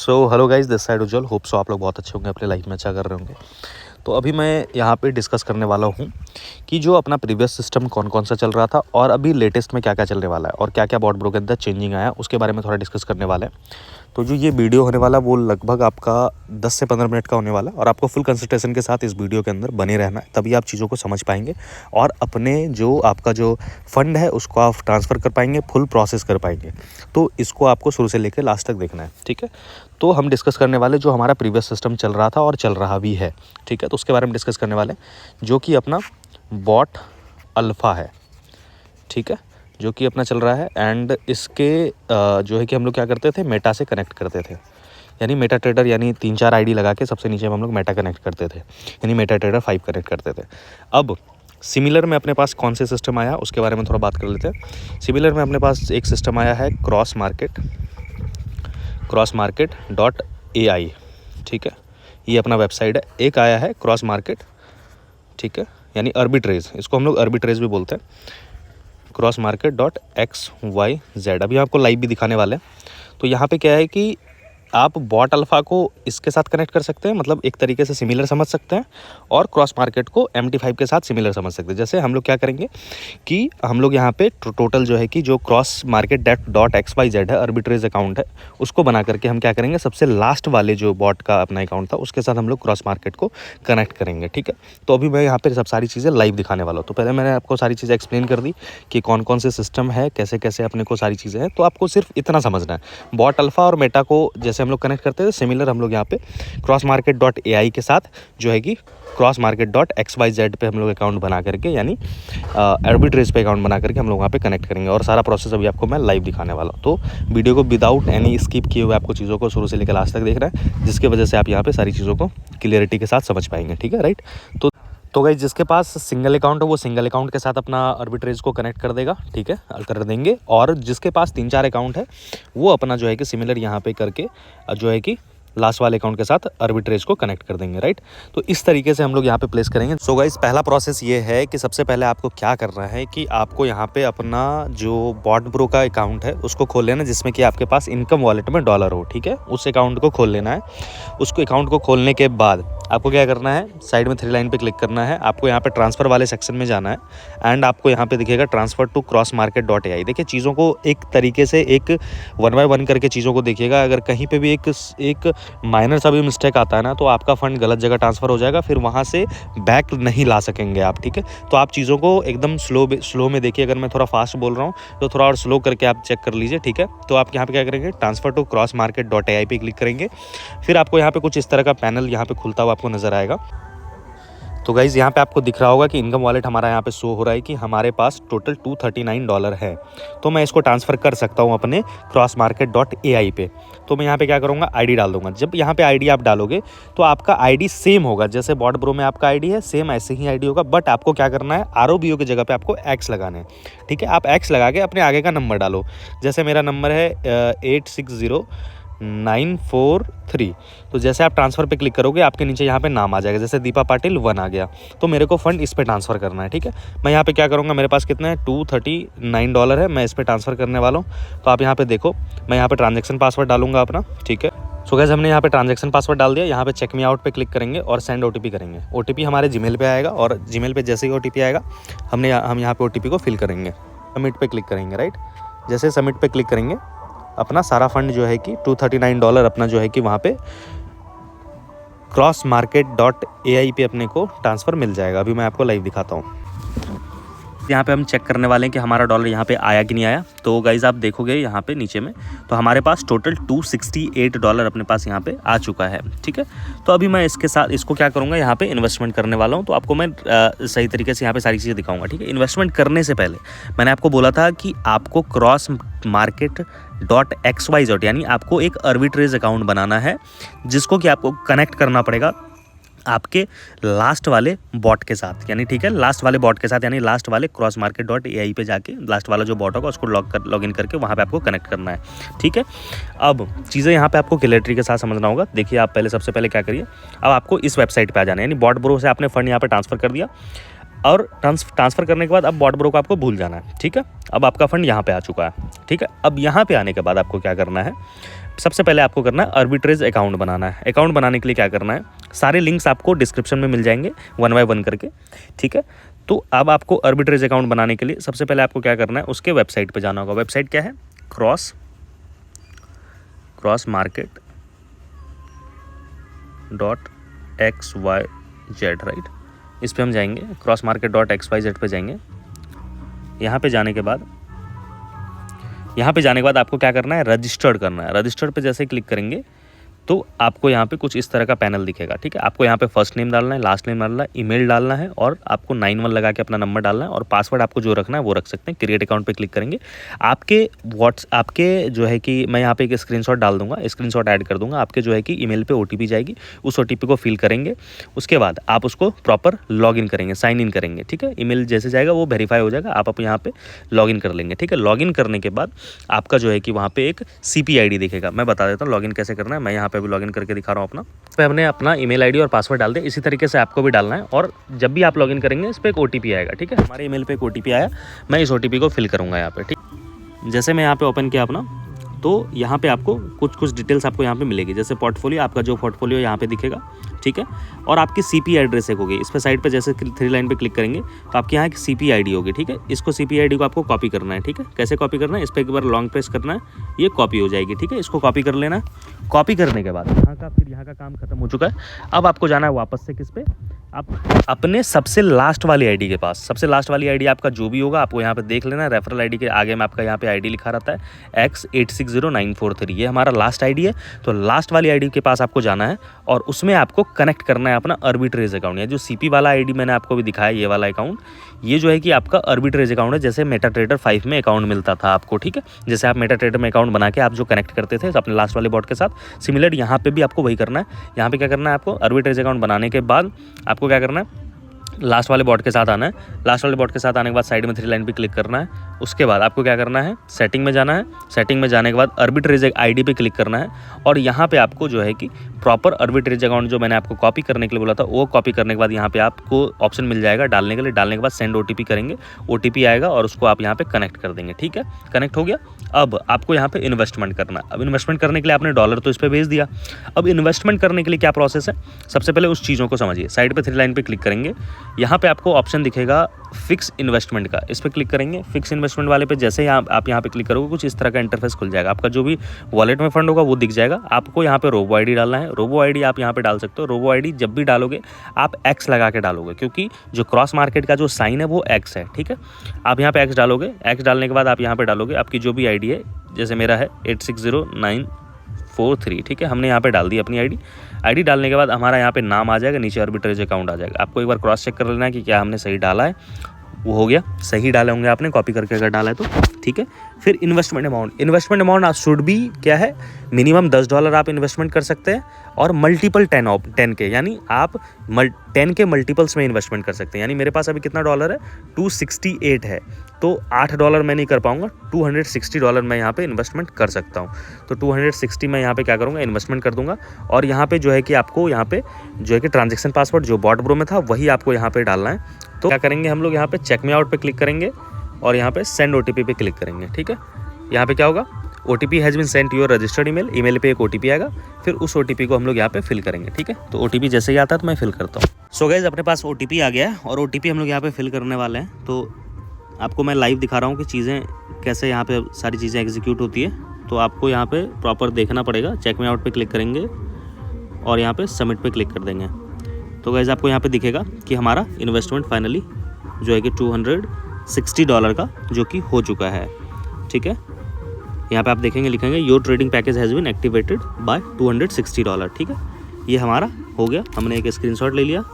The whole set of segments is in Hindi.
Hello guys, this side Ujjwal. Hope so आप लोग बहुत अच्छे होंगे, अपने लाइफ में अच्छा कर रहे होंगे। तो अभी मैं यहाँ पे डिस्कस करने वाला हूँ कि जो अपना प्रीवियस सिस्टम कौन कौन सा चल रहा था और अभी लेटेस्ट में क्या क्या चलने वाला है और क्या क्या बॉट ब्रो के अंदर चेंजिंग आया, उसके बारे में थोड़ा डिस्कस करने वाले हैं। तो जो ये वीडियो होने वाला वो लगभग आपका 10 से 15 मिनट का होने वाला है और आपको फुल कंसंट्रेशन के साथ इस वीडियो के अंदर बने रहना है, तभी आप चीज़ों को समझ पाएंगे और अपने जो आपका जो फंड है उसको आप ट्रांसफ़र कर पाएंगे, फुल प्रोसेस कर पाएंगे। तो इसको आपको शुरू से लेकर लास्ट तक देखना है, ठीक है। तो हम डिस्कस करने वाले जो हमारा प्रीवियस सिस्टम चल रहा था और चल रहा भी है, ठीक है। तो उसके बारे में डिस्कस करने वाले जो कि अपना बॉट अल्फ़ा है, ठीक है, जो कि अपना चल रहा है। एंड इसके जो है कि हम लोग क्या करते थे, मेटा से कनेक्ट करते थे, यानी मेटा ट्रेडर, यानी 3-4 आईडी लगा के सबसे नीचे हम लोग मेटा कनेक्ट करते थे, यानी मेटा ट्रेडर 5 कनेक्ट करते थे। अब सिमिलर में अपने पास कौन से सिस्टम आया उसके बारे में थोड़ा बात कर लेते हैं। सिमिलर में अपने पास एक सिस्टम आया है crossmarket.ai, ठीक है, ये अपना वेबसाइट है। एक आया है क्रॉस मार्केट, ठीक है, यानी आर्बिट्रेज, इसको हम लोग आर्बिट्रेज भी बोलते हैं, crossmarket.xyz। अभी आपको लाइव भी दिखाने वाले हैं। तो यहाँ पे क्या है कि आप बॉट अल्फ़ा को इसके साथ कनेक्ट कर सकते हैं, मतलब एक तरीके से सिमिलर समझ सकते हैं, और क्रॉस मार्केट को MT5 के साथ सिमिलर समझ सकते हैं। जैसे हम लोग क्या करेंगे कि हम लोग यहाँ पे टोटल जो है कि जो क्रॉस मार्केट .xyz है, आर्बिट्रेज अकाउंट है, उसको बना करके हम क्या करेंगे, सबसे लास्ट वाले जो बॉट का अपना अकाउंट था उसके साथ हम लोग क्रॉस मार्केट को कनेक्ट करेंगे, ठीक है। तो अभी मैं यहाँ पे सब सारी चीज़ें लाइव दिखाने वाला हूँ। तो पहले मैंने आपको सारी चीज़ें एक्सप्लेन कर दी कि कौन कौन से सिस्टम है, कैसे कैसे अपने को सारी चीज़ें हैं। तो आपको सिर्फ इतना समझना है, बॉट अल्फ़ा और मेटा को जैसे हम लोग कनेक्ट करते हैं सिमिलर हम लोग यहाँ पे क्रॉस मार्केट .ai के साथ जो है कि क्रॉस मार्केट .xyz पे हम लोग अकाउंट बना करके, यानी आर्बिट्रेज पे अकाउंट बना करके हम लोग वहाँ पे कनेक्ट करेंगे, और सारा प्रोसेस अभी आपको मैं लाइव दिखाने वाला हूँ। तो वीडियो को विदाउट एनी स्किप किए हुए आपको चीज़ों को शुरू से लेकर लास्ट तक देखना है, जिसकी वजह से आप यहाँ पे सारी चीज़ों को क्लियरिटी के साथ समझ पाएंगे, ठीक है, राइट। तो गाइस, जिसके पास सिंगल अकाउंट है वो सिंगल अकाउंट के साथ अपना आर्बिट्रेज को कनेक्ट कर देगा, ठीक है, कर देंगे। और जिसके पास 3-4 अकाउंट है वो अपना जो है कि सिमिलर यहाँ पे करके जो है कि लास्ट वाले अकाउंट के साथ आर्बिट्रेज को कनेक्ट कर देंगे, राइट। तो इस तरीके से हम लोग यहाँ पे प्लेस करेंगे। सो गाइस, पहला प्रोसेस ये है कि सबसे पहले आपको क्या करना है कि आपको यहाँ पे अपना जो बॉट ब्रो का अकाउंट है उसको खोल लेना, जिसमें कि आपके पास इनकम वॉलेट में डॉलर हो, ठीक है, उस अकाउंट को खोल लेना है। उसको अकाउंट को खोलने के बाद आपको क्या करना है, साइड में 3 लाइन पे क्लिक करना है, आपको यहाँ पे ट्रांसफ़र वाले सेक्शन में जाना है एंड आपको यहाँ पे दिखेगा transfer to Cross Market .ai। देखिए, चीज़ों को एक तरीके से एक 1 बाय 1 करके चीज़ों को देखिएगा। अगर कहीं पे भी एक माइनर सा भी मिस्टेक आता है ना, तो आपका फ़ंड गलत जगह ट्रांसफ़र हो जाएगा, फिर वहाँ से बैक नहीं ला सकेंगे आप, ठीक है। तो आप चीज़ों को एकदम स्लो में देखिए। अगर मैं थोड़ा फास्ट बोल रहा हूँ तो थोड़ा और स्लो करके आप चेक कर लीजिए, ठीक है। तो आप यहाँ पे क्या करेंगे, transfer to Cross Market .ai पे क्लिक करेंगे। फिर आपको यहाँ पे कुछ इस तरह का पैनल यहाँ पे खुलता हुआ आपको नज़र आएगा। तो गाइज़, यहाँ पे आपको दिख रहा होगा कि इनकम वॉलेट हमारा यहाँ पे शो हो रहा है कि हमारे पास टोटल $239 है। तो मैं इसको ट्रांसफ़र कर सकता हूँ अपने क्रॉस मार्केट .ai पे। तो मैं यहाँ पे क्या करूँगा, आईडी डाल दूँगा। जब यहाँ पे आईडी आप डालोगे तो आपका आईडी सेम होगा, जैसे बॉट ब्रो में आपका आईडी है सेम ऐसे ही आईडी होगा, बट आपको क्या करना है, ROBO की जगह पे आपको X लगाना है, ठीक है। आप X लगा के अपने आगे का नंबर डालो। जैसे मेरा नंबर है 860943। तो जैसे आप ट्रांसफ़र पे क्लिक करोगे आपके नीचे यहाँ पे नाम आ जाएगा, जैसे दीपा पाटिल 1 आ गया। तो मेरे को फ़ंड इस पे ट्रांसफ़र करना है, ठीक है। मैं यहाँ पे क्या करूँगा, मेरे पास कितना है, $239 है, मैं इस पे ट्रांसफ़र करने वाला हूँ। तो आप यहाँ पे देखो, मैं यहाँ पे ट्रांजेक्शन पासवर्ड डालूंगा अपना, ठीक है। सो गाइस, हमने यहाँ पे ट्रांजेक्शन पासवर्ड डाल दिया। यहाँ पे चेक मी आउट पे क्लिक करेंगे और सेंड OTP करेंगे। OTP हमारे जीमेल पे आएगा और जीमेल पे जैसे ही OTP आएगा हम यहाँ पे OTP को फिल करेंगे, सबमिट पे क्लिक करेंगे, राइट। जैसे सबमिट पे क्लिक करेंगे अपना सारा फंड जो है कि $239 अपना जो है कि वहाँ पे क्रॉस मार्केट .ai पे अपने को ट्रांसफ़र मिल जाएगा। अभी मैं आपको लाइव दिखाता हूँ। यहाँ पे हम चेक करने वाले हैं कि हमारा डॉलर यहाँ पे आया कि नहीं आया। तो गाइज़, आप देखोगे यहाँ पे नीचे में तो हमारे पास टोटल $268 अपने पास यहाँ पे आ चुका है, ठीक है। तो अभी मैं इसके साथ इसको क्या करूँगा, यहाँ पे इन्वेस्टमेंट करने वाला हूँ। तो आपको मैं सही तरीके से यहाँ पे सारी चीज़ें दिखाऊंगा, ठीक है। इन्वेस्टमेंट करने से पहले मैंने आपको बोला था कि आपको क्रॉस मार्केट .xyz यानी आपको एक आर्बिट्रेज अकाउंट बनाना है, जिसको कि आपको कनेक्ट करना पड़ेगा आपके लास्ट वाले बॉट के साथ, यानी ठीक है, लास्ट वाले बॉट के साथ, यानी लास्ट वाले क्रॉस मार्केट .ai पे जाके लास्ट वाला जो बॉट होगा उसको लॉग इन करके वहाँ पे आपको कनेक्ट करना है, ठीक है। अब चीज़ें यहाँ पे आपको क्लैरिटी के साथ समझना होगा। देखिए, आप सबसे पहले क्या करिए, अब आपको इस वेबसाइट पे आ जाना है, यानी बॉट ब्रो से आपने फंड यहाँ पे ट्रांसफ़र कर दिया और ट्रांसफ़र करने के बाद अब बॉट ब्रो को आपको भूल जाना है, ठीक है। अब आपका फंड यहाँ पे आ चुका है, ठीक है। अब यहाँ पे आने के बाद आपको क्या करना है, सबसे पहले आपको करना है आर्बिट्रेज अकाउंट बनाना है। अकाउंट बनाने के लिए क्या करना है, सारे लिंक्स आपको डिस्क्रिप्शन में मिल जाएंगे 1 बाय 1 करके, ठीक है। तो अब आपको आर्बिट्रेज अकाउंट बनाने के लिए सबसे पहले आपको क्या करना है, उसके वेबसाइट पे जाना होगा। वेबसाइट क्या है, crossmarket.xyz, राइट। इस पर हम जाएंगे, crossmarket.xyz पे जाएंगे। यहाँ पे जाने के बाद आपको क्या करना है, रजिस्टर्ड करना है। रजिस्टर्ड पे जैसे क्लिक करेंगे तो आपको यहाँ पे कुछ इस तरह का पैनल दिखेगा, ठीक है। आपको यहाँ पे फर्स्ट नेम डालना है, लास्ट नेम डालना है, ईमेल डालना है और आपको 91 लगा के अपना नंबर डालना है और पासवर्ड आपको जो रखना है वो रख सकते हैं। क्रिएट अकाउंट पे क्लिक करेंगे, आपके जो है कि मैं यहाँ पे एक स्क्रीनशॉट डाल दूंगा, स्क्रीनशॉट ऐड कर दूंगा। आपके जो है कि ईमेल पे OTP जाएगी, उस OTP को फिल करेंगे। उसके बाद आप उसको प्रॉपर लॉगिन करेंगे, साइन इन करेंगे, ठीक है। ईमेल जैसे जाएगा वो वेरीफाई हो जाएगा, आप यहाँ पे लॉगिन कर लेंगे, ठीक है। लॉगिन करने के बाद आपका जो है कि वहाँ पे एक CP ID दिखेगा। मैं बता देता हूँ लॉगिन कैसे करना है। मैं यहाँ पे अभी लॉगिन करके दिखा रहा हूँ अपना। इस पर हमने अपना ईमेल ID और पासवर्ड डाल दिया, इसी तरीके से आपको भी डालना है। और जब भी आप लॉगिन करेंगे इस पर एक OTP आएगा, ठीक है। हमारे ईमेल पे एक OTP आया, मैं इस OTP को फिल करूँगा यहाँ पे, ठीक। जैसे मैं यहाँ पे ओपन किया अपना, तो यहाँ पे आपको कुछ डिटेल्स आपको यहाँ पे मिलेगी। जैसे पोर्टफोलियो, आपका जो पोर्टफोलियो यहाँ पे दिखेगा, ठीक है। और आपकी CP एड्रेस एक होगी। इस पर साइड पे जैसे 3 लाइन पे क्लिक करेंगे तो आपके यहाँ एक CP ID होगी, ठीक है। इसको CP ID को आपको कॉपी करना है, ठीक है। कैसे कॉपी करना है, इस पर एक बार लॉन्ग प्रेस करना है, ये कॉपी हो जाएगी, ठीक है। इसको कॉपी कर लेना है। कॉपी करने के बाद यहाँ का काम खत्म हो चुका है। अब आपको जाना है वापस से किस पे, आप अपने सबसे लास्ट वाली ID के पास। सबसे लास्ट वाली ID आपका जो भी होगा आपको यहाँ पे देख लेना है। रेफरल ID के आगे में आपका यहाँ पे ID लिखा रहता है X860943, ये हमारा लास्ट ID है। तो लास्ट वाली ID के पास आपको जाना है और उसमें आपको कनेक्ट करना है अपना आर्बिट्रेज अकाउंट। या जो CP वाला ID मैंने आपको भी दिखाया, ये वाला अकाउंट, ये जो है कि आपका आर्बिट्रेज अकाउंट है। जैसे मेटाट्रेडर 5 में अकाउंट मिलता था आपको, ठीक है। जैसे आप मेटाट्रेडर में अकाउंट बना के आप जो कनेक्ट करते थे अपने लास्ट वाले बॉट के साथ, सिमिलर यहाँ पे भी आपको वही करना है। यहाँ पे क्या करना है, आपको आर्बिट्रेज अकाउंट बनाने के बाद आपको क्या करना है, लास्ट वाले बॉट के साथ आना है। लास्ट वाले बॉट के साथ आने के बाद साइड में 3 लाइन पे क्लिक करना है। उसके बाद आपको क्या करना है, सेटिंग में जाना है। सेटिंग में जाने के बाद आर्बिट्रेज ID पे क्लिक करना है और यहाँ पे आपको जो है कि प्रॉपर आर्बिट्रेज अकाउंट जो मैंने आपको कॉपी करने के लिए बोला था वो कॉपी करने के बाद यहाँ पे आपको ऑप्शन मिल जाएगा डालने के लिए। डालने के बाद सेंड OTP करेंगे, OTP आएगा और उसको आप यहाँ पे कनेक्ट कर देंगे, ठीक है। कनेक्ट हो गया। अब आपको यहाँ पे इन्वेस्टमेंट करना है। अब इन्वेस्टमेंट करने के लिए आपने डॉलर तो इस पर भेज दिया। अब इन्वेस्टमेंट करने के लिए क्या प्रोसेस है, सबसे पहले उस चीज़ों को समझिए। साइड पे 3 लाइन पे क्लिक करेंगे, यहाँ पे आपको ऑप्शन दिखेगा फिक्स इन्वेस्टमेंट का, इस पर क्लिक करेंगे। फिक्स इन्वेस्टमेंट वाले पे जैसे आप यहाँ पे क्लिक करोगे कुछ इस तरह का इंटरफेस खुल जाएगा। आपका जो भी वॉलेट में फंड होगा वो दिख जाएगा। आपको यहाँ पे रोबो ID डालना है। रोबो ID आप यहाँ पे डाल सकते हो। रोबो ID जब भी डालोगे आप X लगा के डालोगे, क्योंकि जो क्रॉस मार्केट का जो साइन है वो X है, ठीक है। आप यहाँ पे X डालोगे। X डालने के बाद आप यहाँ पे डालोगे आपकी जो भी ID है, जैसे मेरा है 860943, ठीक है। हमने यहाँ पे डाल दी अपनी ID डालने के बाद हमारा यहाँ पे नाम आ जाएगा, नीचे आर्बिट्रेज अकाउंट आ जाएगा। आपको एक बार क्रॉस चेक कर लेना है कि क्या हमने सही डाला है। वो हो गया, सही डाले होंगे आपने कॉपी करके अगर डाला है तो, ठीक है। फिर इन्वेस्टमेंट अमाउंट आप शुड भी क्या है, मिनिमम $10 आप इन्वेस्टमेंट कर सकते हैं और मल्टीपल 10 के, यानी आप 10 के मल्टीपल्स में इन्वेस्टमेंट कर सकते हैं। यानी मेरे पास अभी कितना डॉलर है, 268 है, तो $8 मैं नहीं कर पाऊंगा, $260 मैं यहाँ पे इन्वेस्टमेंट कर सकता हूँ। तो 260 मैं यहाँ पे क्या करूँगा, इन्वेस्टमेंट कर दूंगा। और यहाँ पे जो है कि आपको यहाँ पे जो है कि ट्रांजेक्शन पासवर्ड जो बॉट ब्रो में था वही आपको यहाँ पे डालना है। तो क्या करेंगे हम लोग, यहाँ पे चेक मी आउट पे क्लिक करेंगे और यहाँ पे सेंड OTP पे क्लिक करेंगे, ठीक है। यहाँ पे क्या होगा, OTP has been sent to your registered email पे एक OTP आएगा। फिर उस OTP को हम लोग यहाँ पे फिल करेंगे, ठीक है। तो OTP जैसे ही आता है तो मैं फिल करता हूँ। सो गाइस, अपने पास OTP आ गया है और OTP हम लोग यहाँ पे फिल करने वाले हैं। तो आपको मैं लाइव दिखा रहा हूँ कि चीज़ें कैसे यहाँ पे सारी चीज़ें एग्जीक्यूट होती है। तो आपको यहाँ पे प्रॉपर देखना पड़ेगा। चेक मी आउट पे क्लिक करेंगे और यहाँ पे सबमिट पे क्लिक कर देंगे। तो गाइस आपको यहाँ पे दिखेगा कि हमारा इन्वेस्टमेंट फाइनली जो है कि $260 का जो कि हो चुका है, ठीक है। यहाँ पे आप देखेंगे, लिखेंगे your trading package has been activated by $260, ठीक है। ये हमारा हो गया, हमने एक स्क्रीनशॉट ले लिया।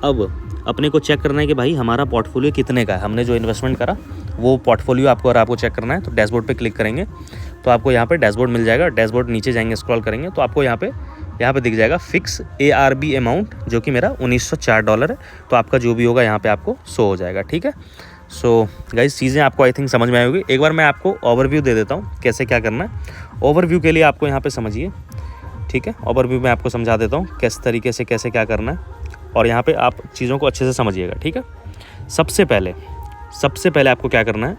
अब अपने को चेक करना है कि भाई हमारा पोर्टफोलियो कितने का है। हमने जो इन्वेस्टमेंट करा वो पोर्टफोलियो आपको चेक करना है। तो डैशबोर्ड पे क्लिक करेंगे तो आपको यहाँ पे डैशबोर्ड मिल जाएगा। डैशबोर्ड नीचे जाएंगे, स्क्रॉल करेंगे तो आपको यहाँ पे दिख जाएगा फिक्स ARB अमाउंट, जो कि मेरा $1904 है। तो आपका जो भी होगा यहाँ पे आपको शो हो जाएगा, ठीक है। सो गाइस, चीज़ें आपको आई थिंक समझ में आई होगी। एक बार मैं आपको ओवरव्यू दे देता हूँ कैसे क्या करना है। ओवरव्यू के लिए आपको यहाँ पे समझिए, ठीक है। ओवरव्यू में आपको समझा देता हूँ किस तरीके से कैसे क्या करना है और यहाँ पे आप चीज़ों को अच्छे से समझिएगा, ठीक है। सबसे पहले आपको क्या करना है,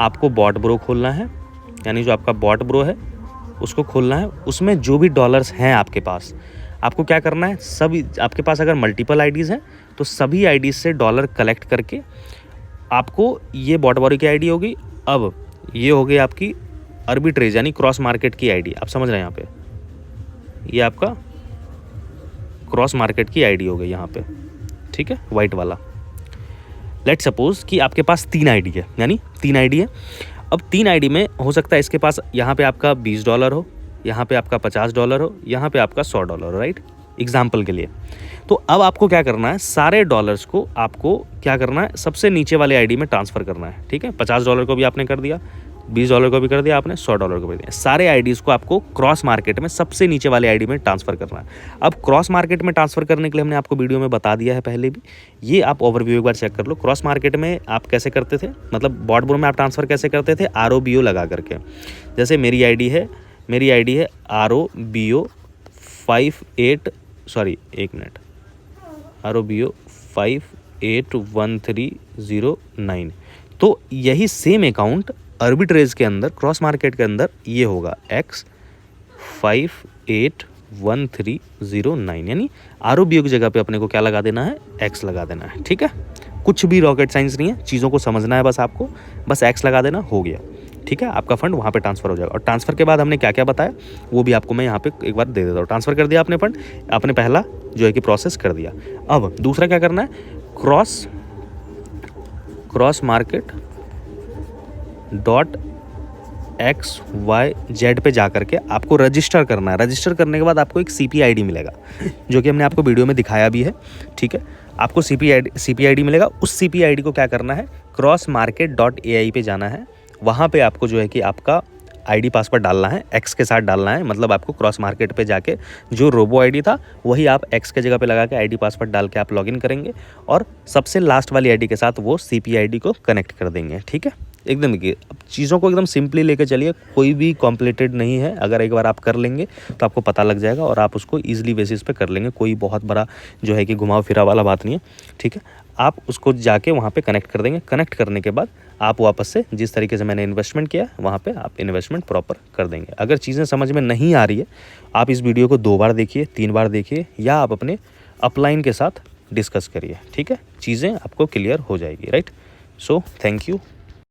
आपको बॉट ब्रो खोलना है। यानी जो आपका बॉट ब्रो है उसको खोलना है। उसमें जो भी डॉलर्स हैं आपके पास, आपको क्या करना है, सभी आपके पास अगर मल्टीपल आईडीज़ हैं तो सभी आईडीज़ से डॉलर कलेक्ट करके आपको, ये बॉटबॉरी की आईडी होगी। अब ये हो गई आपकी आर्बिट्रेज यानी क्रॉस मार्केट की आईडी। आप समझ रहे हैं, यहाँ पे ये आपका क्रॉस मार्केट की आईडी हो गई यहाँ पे, ठीक है, वाइट वाला। लेट सपोज कि आपके पास 3 आईडी है, यानी 3 आईडी है। अब 3 आईडी में हो सकता है इसके पास यहाँ पे आपका $20 हो, यहाँ पे आपका $50 हो, यहाँ पे आपका $100 हो, राइट, एग्जाम्पल के लिए। तो अब आपको क्या करना है, सारे डॉलर्स को आपको क्या करना है, सबसे नीचे वाले आईडी में ट्रांसफ़र करना है, ठीक है। $50 को भी आपने कर दिया, $20 को भी कर दिया आपने, $100 को भी दिया। सारे आईडीज़ को आपको क्रॉस मार्केट में सबसे नीचे वाले आईडी में ट्रांसफ़र करना है। अब क्रॉस मार्केट में ट्रांसफ़र करने के लिए हमने आपको वीडियो में बता दिया है पहले भी, ये आप ओवरव्यू एक बार चेक कर लो। क्रॉस मार्केट में आप कैसे करते थे, मतलब बॉटबोर में आप ट्रांसफ़र कैसे करते थे, ROBO लगा करके। जैसे मेरी आईडी है ROBO 581309। तो यही सेम अकाउंट आर्बिट्रेज के अंदर, क्रॉस मार्केट के अंदर ये होगा X581309, यानी ROBO की जगह पे अपने को क्या लगा देना है, X लगा देना है, ठीक है। कुछ भी रॉकेट साइंस नहीं है, चीज़ों को समझना है बस आपको, बस X लगा देना, हो गया, ठीक है। आपका फंड वहाँ पे ट्रांसफ़र हो जाएगा। और ट्रांसफ़र के बाद हमने क्या क्या बताया वो भी आपको मैं यहाँ पे एक बार दे देता हूँ। ट्रांसफ़र कर दिया आपने फंड, आपने पहला जो है कि प्रोसेस कर दिया। अब दूसरा क्या करना है, क्रॉस मार्केट .xyz पे जा करके आपको रजिस्टर करना है। रजिस्टर करने के बाद आपको एक CP ID मिलेगा, जो कि हमने आपको वीडियो में दिखाया भी है, ठीक है। आपको CP ID मिलेगा। उस CP ID को क्या करना है, crossmarket.ai पे जाना है। वहाँ पे आपको जो है कि आपका ID पासवर्ड डालना है, X के साथ डालना है। मतलब आपको क्रॉस मार्केट पे जाके जो रोबो ID था वही आप X के जगह पे लगा के ID पासवर्ड डाल के आप लॉगिन करेंगे और सबसे लास्ट वाली ID के साथ वो CP ID को कनेक्ट कर देंगे, ठीक है। एकदम देखिए, अब चीज़ों को एकदम सिंपली लेके चलिए, कोई भी कॉम्प्लिकेटेड नहीं है। अगर एक बार आप कर लेंगे तो आपको पता लग जाएगा और आप उसको ईजिली बेसिस पे कर लेंगे। कोई बहुत बड़ा जो है कि घुमाव फिरा वाला बात नहीं है, ठीक है। आप उसको जाके वहाँ पे कनेक्ट कर देंगे। कनेक्ट करने के बाद आप वापस से जिस तरीके से मैंने इन्वेस्टमेंट किया वहाँ पे आप इन्वेस्टमेंट प्रॉपर कर देंगे। अगर चीज़ें समझ में नहीं आ रही है, आप इस वीडियो को 2 बार देखिए, 3 बार देखिए, या आप अपने अपलाइन के साथ डिस्कस करिए, ठीक है। चीज़ें आपको क्लियर हो जाएगी, राइट। So thank you.